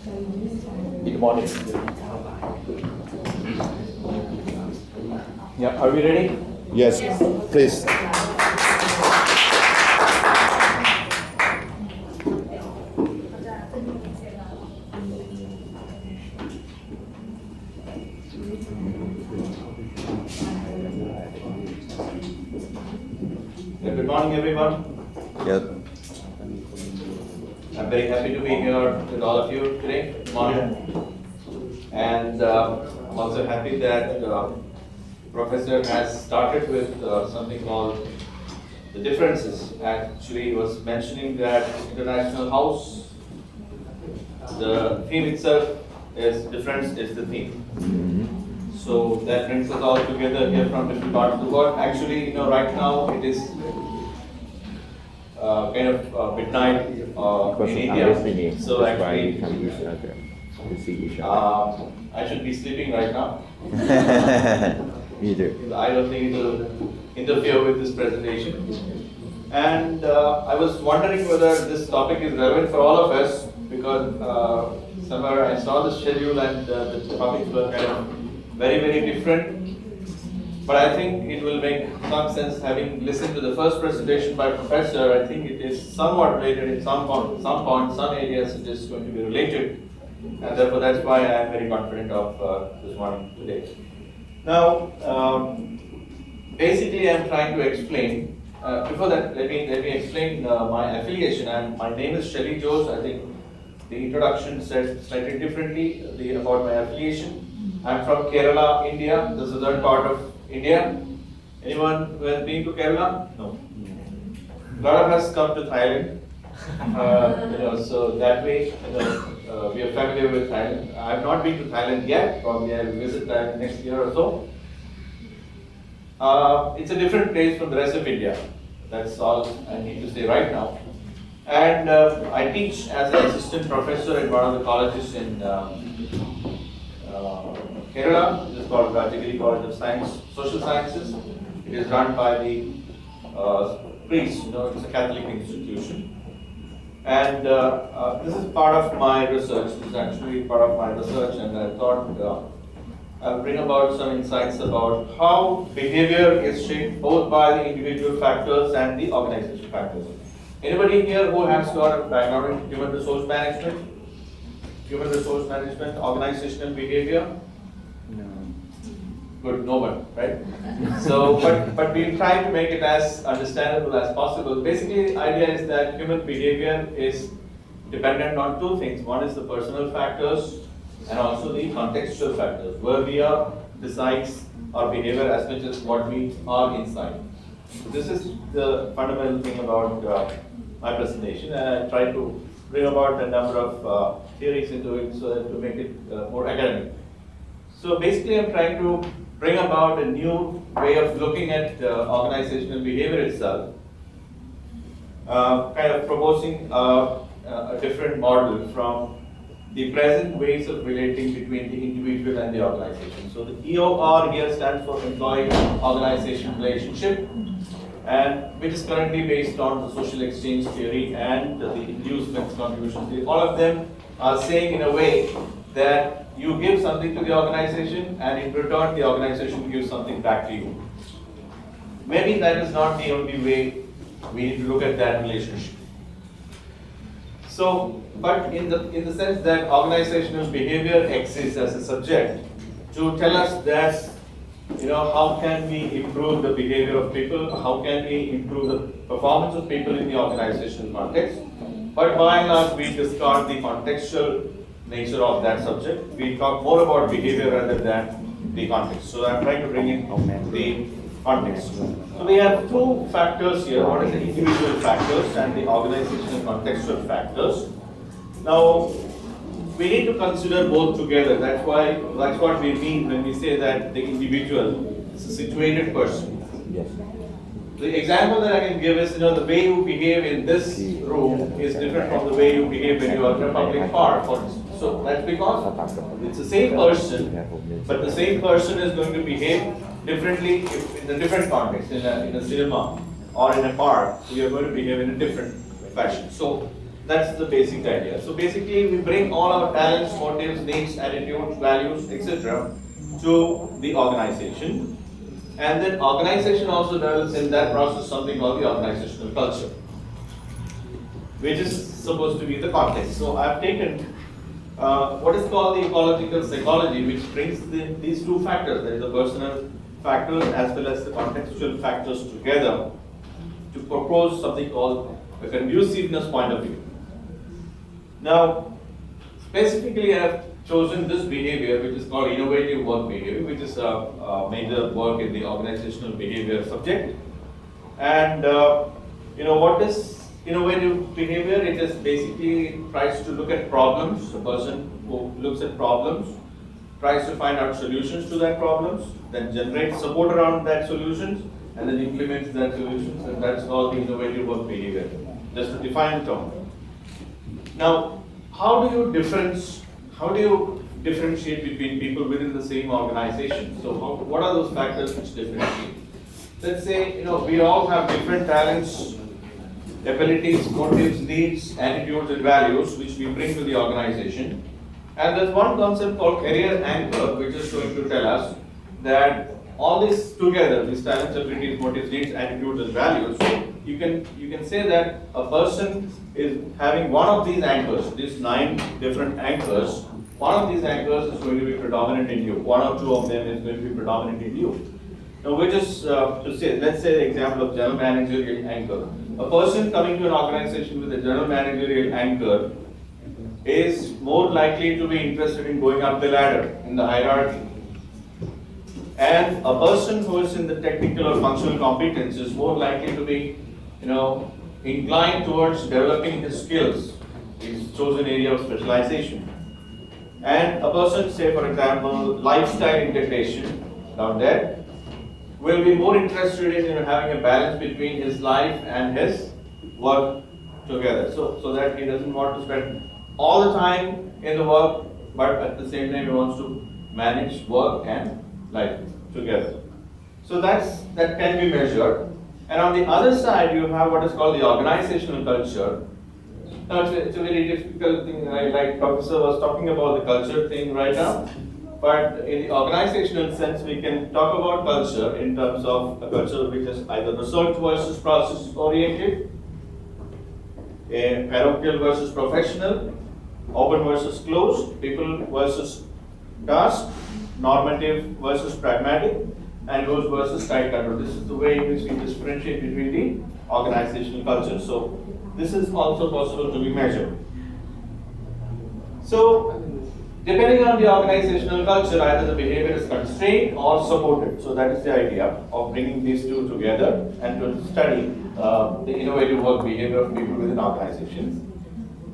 Good morning. Yeah, are we ready? Yes, please. Yeah, good morning, everyone. Yes. I'm very happy to be here with all of you today. Good morning. And I'm also happy that Professor has started with something called the differences. Actually, he was mentioning that International House, the theme itself is difference is the theme. So that brings us all together here from different parts of the world. Actually, right now it is kind of midnight in India. So actually, to see each other. I should be sleeping right now. Me too. I don't think it will interfere with this presentation. And I was wondering whether this topic is relevant for all of us because somewhere I saw the schedule and the topics were kind of very, very different. But I think it will make some sense having listened to the first presentation by Professor. I think it is somewhat related in some areas it is going to be related. And therefore that's why I am very confident of this morning today. Now, basically I'm trying to explain, before that let me explain my affiliation. My name is Shelly Jose. I think the introduction said slightly differently about my affiliation. I'm from Kerala, India, the southern part of India. Anyone who has been to Kerala? No. A lot of us come to Thailand. So that way, we are familiar with Thailand. I have not been to Thailand yet. Probably I will visit Thailand next year or so. It's a different place from the rest of India. That's all I need to say right now. And I teach as an assistant professor in one of the colleges in Kerala. It is called Rajagiri College of Science, Social Sciences. It is run by the priests. It's a Catholic institution. And this is part of my research. This is actually part of my research, and I thought I'll bring about some insights about how behavior is shaped both by the individual factors and the organizational factors. Anybody here who has got a background in human resource management? Human resource management, organizational behavior? No. Good, no one, right? So, but we try to make it as understandable as possible. Basically, the idea is that human behavior is dependent on two things. One is the personal factors and also the contextual factors. Where we are decides our behavior as much as what we are inside. So this is the fundamental thing about my presentation, and I try to bring about a number of theories into it so that to make it more academic. So basically, I'm trying to bring about a new way of looking at organizational behavior itself, kind of proposing a different model from the present ways of relating between the individual and the organization. So the EOR here stands for Employee-Organization Relationship, and which is currently based on the social exchange theory and the inducements contribution theory. All of them are saying in a way that you give something to the organization and in return the organization gives something back to you. Maybe that is not the only way we need to look at that relationship. So, but in the sense that organizational behavior exists as a subject to tell us that how can we improve the behavior of people, how can we improve the performance of people in the organizational context. But by and large, we discard the contextual nature of that subject. We talk more about behavior rather than the context. So I'm trying to bring in the context. So we have two factors here. One is the individual factors and the organizational contextual factors. Now, we need to consider both together. That's what we mean when we say that the individual is a situated person. Yes. The example that I can give is, the way you behave in this room is different from the way you behave when you are in a public park. So that's because it's the same person, but the same person is going to behave differently in a different context, in a cinema or in a park. You are going to behave in a different fashion. So That's the basic idea. So basically, we bring all our talents, motives, needs, attitudes, values, etc. to the organization. And then organization also develops in that process something called the organizational culture, which is supposed to be the context. So I've taken what is called the ecological psychology, which brings these two factors, that is the personal factors as well as the contextual factors together to propose something called a conduciveness point of view. Now, specifically I have chosen this behavior, which is called innovative work behavior, which is a major work in the organizational behavior subject. And what is innovative behavior? It just basically tries to look at problems. The person who looks at problems tries to find out solutions to that problems, then generates support around that solutions, and then implements that solutions, and that's called the innovative work behavior, just to define the term. Now, how do you differentiate between people within the same organization? So what are those factors which differentiate? Let's say, we all have different talents, abilities, motives, needs, attitudes, and values which we bring to the organization. And there's one concept called career anchor, which is going to tell us that all this together, these talents, abilities, motives, needs, attitudes, and values, you can say that a person is having one of these anchors, these 9 different anchors. One of these anchors is going to be predominant in you. One or two of them is going to be predominant in you. Now, which is to say, let's say the example of general managerial anchor. A person coming to an organization with a general managerial anchor is more likely to be interested in going up the ladder in the hierarchy. And a person who is in the technical or functional competence is more likely to be, inclined towards developing his skills, his chosen area of specialization. And a person, say for example, lifestyle integration, down there, will be more interested in having a balance between his life and his work together. So that he doesn't want to spend all the time in the work, but at the same time he wants to manage work and life together. So that can be measured. And on the other side, you have what is called the organizational culture. Now it's a very difficult thing, like Professor was talking about the culture thing right now. But in the organizational sense, we can talk about culture in terms of a culture which is either research versus process oriented, parochial versus professional, open versus closed, people versus task, normative versus pragmatic, and loose versus tight control. This is the way in which we differentiate between the organizational culture. So this is also possible to be measured. So depending on the organizational culture, either the behavior is constrained or supported. So that is the idea of bringing these two together and to study the innovative work behavior of people within organizations.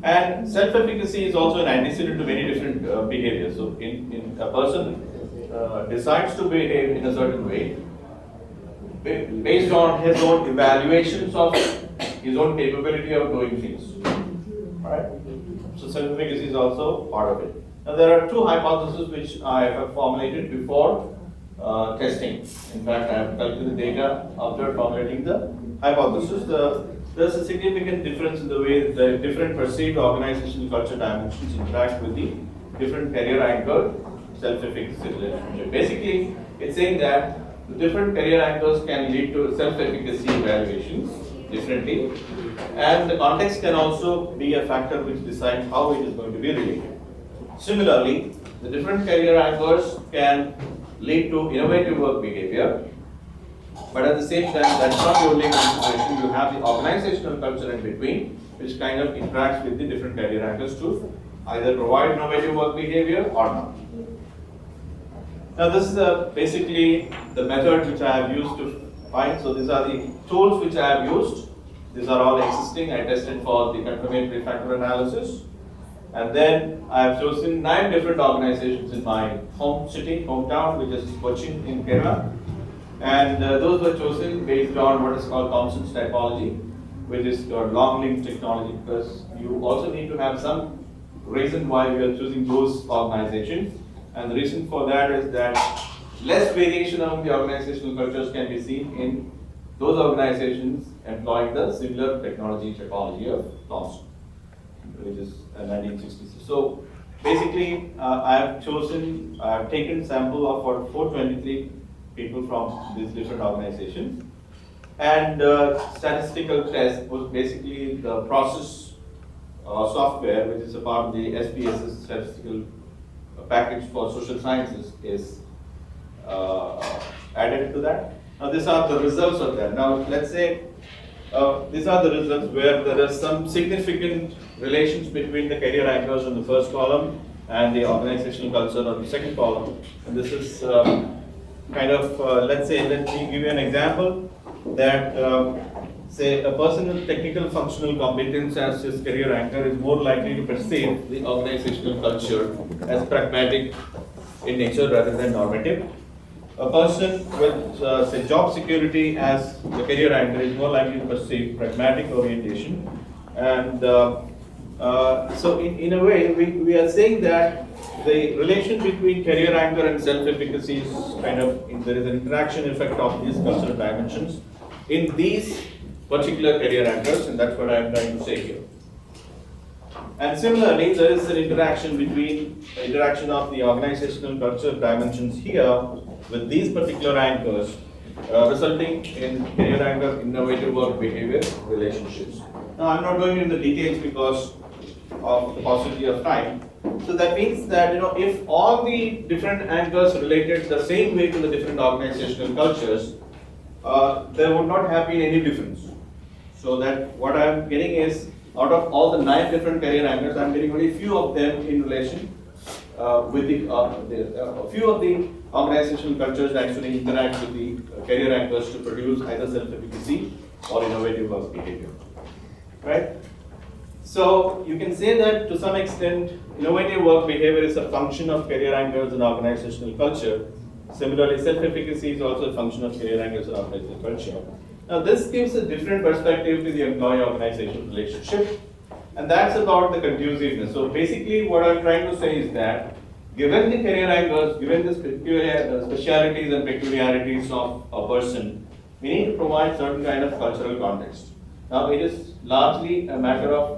And self-efficacy is also an antecedent to many different behaviors. So in a person decides to behave in a certain way based on his own evaluations of his own capability of doing things. Right? So self-efficacy is also part of it. Now there are 2 hypotheses which I have formulated before testing. In fact, I have collected the data after formulating the hypothesis. There's a significant difference in the way the different perceived organizational culture dimensions interact with the different career anchor self-efficacy relationship. Basically, it's saying that the different career anchors can lead to self-efficacy evaluations differently, and the context can also be a factor which decides how it is going to be related. Similarly, the different career anchors can lead to innovative work behavior, but at the same time, that's not the only consideration. You have the organizational culture in between, which kind of interacts with the different career anchors to either provide innovative work behavior or not. Now, this is basically the method which I have used to find. So these are the tools which I have used. These are all existing. I tested for the confirmatory factor analysis. And then I have chosen 9 different organizations in my hometown, which is Cochin in Kerala. And those were chosen based on what is called Thompson's typology, which is called long-linked technology, because you also need to have some reason why we are choosing those organizations. And the reason for that is that less variation among the organizational cultures can be seen in those organizations employing the similar technology typology of Thompson. which is 1966. So basically, I've taken sample of 423 people from these different organizations. And statistical test was basically the process software, which is a part of the SPSS statistical package for social sciences, is added to that. Now these are the results of that. Now let's say these are the results where there are some significant relations between the career anchors in the first column and the organizational culture on the second column. And this is kind of, let me give you an example that say a person with technical functional competence as his career anchor is more likely to perceive the organizational culture as pragmatic in nature rather than normative. A person with say job security as the career anchor is more likely to perceive pragmatic orientation. And so in a way we are saying that the relation between career anchor and self-efficacy is kind of, there is an interaction effect of these cultural dimensions in these particular career anchors, and that's what I am trying to say here. And similarly, there is an interaction of the organizational culture dimensions here with these particular anchors, resulting in career anchor innovative work behavior relationships. Now, I'm not going into the details because of the paucity of time. So that means that if all the different anchors related the same way to the different organizational cultures, there would not have been any difference. So that what I am getting is, out of all the 9 different career anchors, I am getting only few of them in relation with a few of the organizational cultures actually interact with the career anchors to produce either self-efficacy or innovative work behavior. Right? So you can say that to some extent, innovative work behavior is a function of career anchors and organizational culture. Similarly, self-efficacy is also a function of career anchors and organizational culture. Now, this gives a different perspective to the employee-organization relationship, and that's about the conduciveness. So basically, what I'm trying to say is that, given the career anchors, given the specialities and peculiarities of a person, we need to provide certain kind of cultural context. Now, it is largely a matter of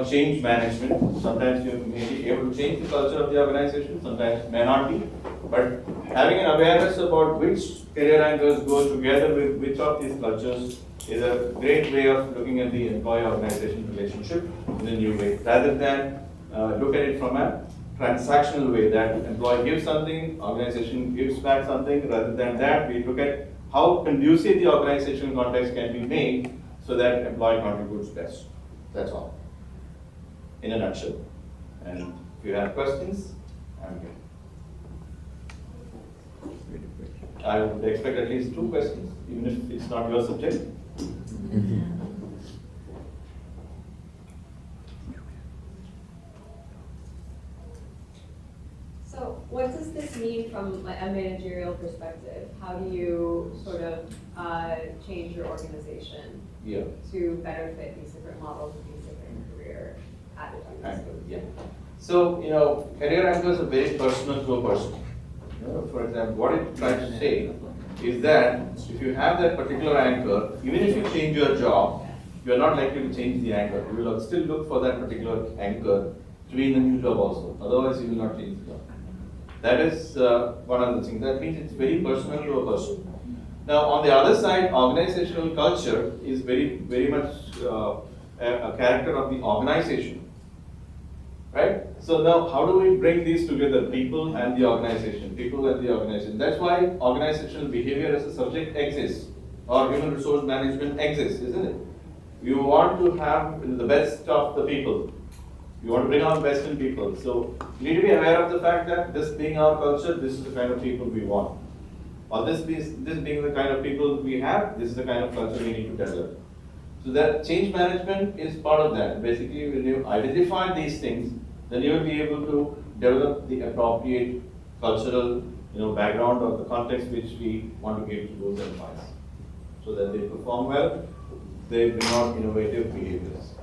change management. Sometimes you may be able to change the culture of the organization, sometimes may not be. But having an awareness about which career anchors go together with which of these cultures is a great way of looking at the employee-organization relationship in a new way, rather than look at it from a transactional way, that employee gives something, organization gives back something. Rather than that, we look at how conducive the organizational context can be made so that employee contributes best. That's all, in a nutshell. And if you have questions, I'm here. I would expect at least 2 questions, even if it's not your subject. So what does this mean from a managerial perspective? How do you sort of change your organization to better fit these different models and these different career attitudes? Yeah. So, career anchors are very personal to a person. For example, what it tries to say is that if you have that particular anchor, even if you change your job, you are not likely to change the anchor. You will still look for that particular anchor to be in the new job also. Otherwise, you will not change the job. That is one of the things. That means it's very personal to a person. Now, on the other side, organizational culture is very, very much a character of the organization. Right? So now, how do we bring these together, people and the organization? People and the organization. That's why organizational behavior as a subject exists, or human resource management exists, isn't it? You want to have the best of the people. You want to bring out the best in people. So you need to be aware of the fact that this being our culture, this is the kind of people we want. Or this being the kind of people we have, this is the kind of culture we need to develop. So that change management is part of that. Basically, when you identify these things, then you will be able to develop the appropriate cultural background or the context which we want to give to those employees, so that they perform well, they bring out innovative behaviors.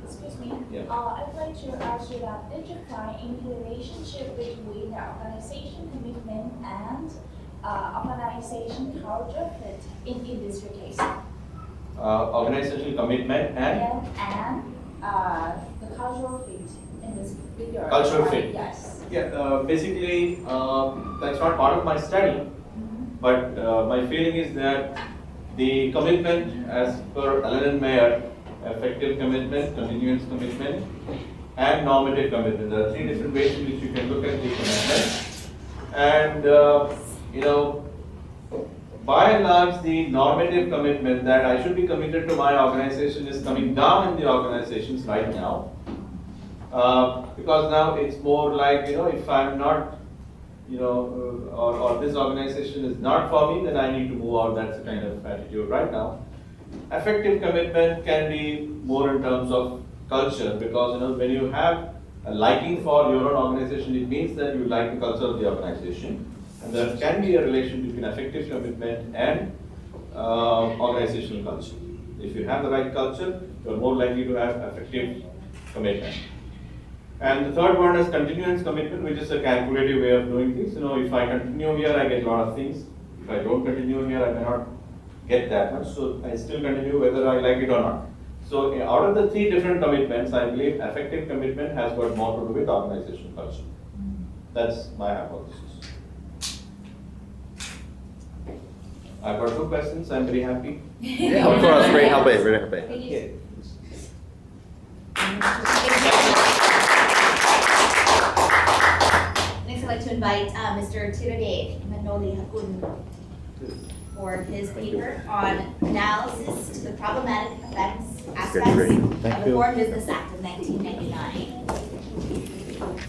Excuse me. Yeah. I'd like to ask you that, did you find any relationship between the organization commitment and organization culture fit in this case? organizational commitment and the cultural fit in this figure. Cultural fit. Yes. yeah, basically that's not part of my study, but my feeling is that the commitment as per Allen and Mayer, effective commitment, continuous commitment, and normative commitment. There are three different ways in which you can look at the commitment. And you know, by and large, the normative commitment that I should be committed to my organization is coming down in the organizations right now. Because now it's more like, you know, if I'm not, you know, or this organization is not for me, then I need to move out. That's the kind of attitude right now. Effective commitment can be more in terms of culture, because, you know, when you have a liking for your own organization, it means that you like the culture of the organization. And there can be a relation between effective commitment and organizational culture. If you have the right culture, you're more likely to have effective commitment. And the third one is continuous commitment, which is a calculative way of doing things. You know, if I continue here, I get a lot of things. If I don't continue here, I may not get that much. So I still continue whether I like it or not. So out of the three different commitments, I believe effective commitment has got more to do with organizational culture. That's my hypothesis. I've got two questions. I'm very happy. Yeah, of course. Very happy. Very happy. Thank you. Next, I'd like to invite Mr. Tirade Manoli Hakun for his paper on analysis to the problematic effects aspects great. of Thank the you. Foreign Business Act of 1999.